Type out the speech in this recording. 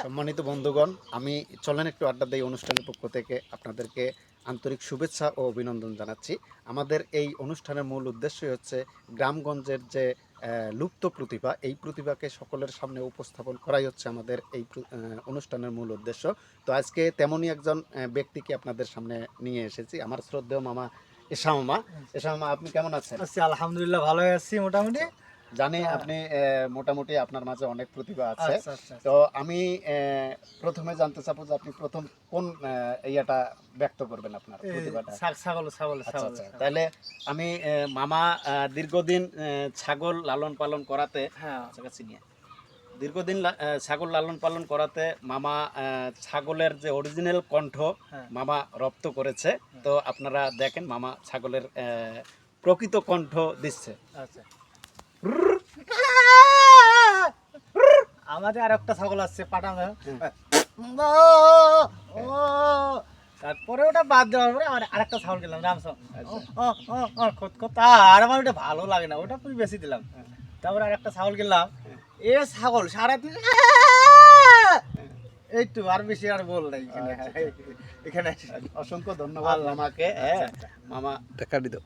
সম্মানিত বন্ধুগণ, আমি চলেন একটু আড্ডা দেই অনুষ্ঠানের পক্ষ থেকে আপনাদেরকে আন্তরিক শুভেচ্ছা ও অভিনন্দন জানাচ্ছি। আমাদের এই অনুষ্ঠানের মূল উদ্দেশ্যই হচ্ছে গ্রামগঞ্জের যে লুপ্ত প্রতিভা, এই প্রতিভাকে সকলের সামনে উপস্থাপন করাই হচ্ছে আমাদের এই অনুষ্ঠানের মূল উদ্দেশ্য। তো আজকে তেমনই একজন ব্যক্তিকে আপনাদের সামনে নিয়ে এসেছি, আমার শ্রদ্ধেয় মামা এশা মামা। এশা মামা, আপনি কেমন আছেন? আলহামদুলিল্লাহ, ভালো আছি মোটামুটি। জানি আপনি মোটামুটি আপনার মাঝে অনেক প্রতিভা আছে। আচ্ছা আচ্ছা তো আমি প্রথমে জানতে চাবো যে আপনি প্রথম কোন ইয়াটা ব্যক্ত করবেন আপনার প্রতিভাটা। ছাগল ছাগল আচ্ছা ছাগল আচ্ছা, তাহলে আমি মামা দীর্ঘদিন ছাগল লালন পালন করাতে, হ্যাঁ কাছাকাছি নিয়ে দীর্ঘদিন ছাগল লালন পালন করাতে মামা ছাগলের যে অরিজিনাল কণ্ঠ হ্যাঁ মামা রপ্ত করেছে। তো আপনারা দেখেন মামা ছাগলের প্রকৃত কণ্ঠ দিচ্ছে। আচ্ছা। আমাদের আর একটা ছাগল আছে পাঠানো, তারপরে ওটা বাদ দেওয়ার পরে আমার আরেকটা ছাগল গেলাম রামসন। আর আমার ওটা ভালো লাগে না, ওটা পুরো বেশি দিলাম। তারপরে আরেকটা ছাগল গেলাম, এ ছাগল সারাদিন এইটু, আর বেশি আর বল নাই এখানে। এখানে অসংখ্য ধন্যবাদ মামাকে। মামা কাটি দাও।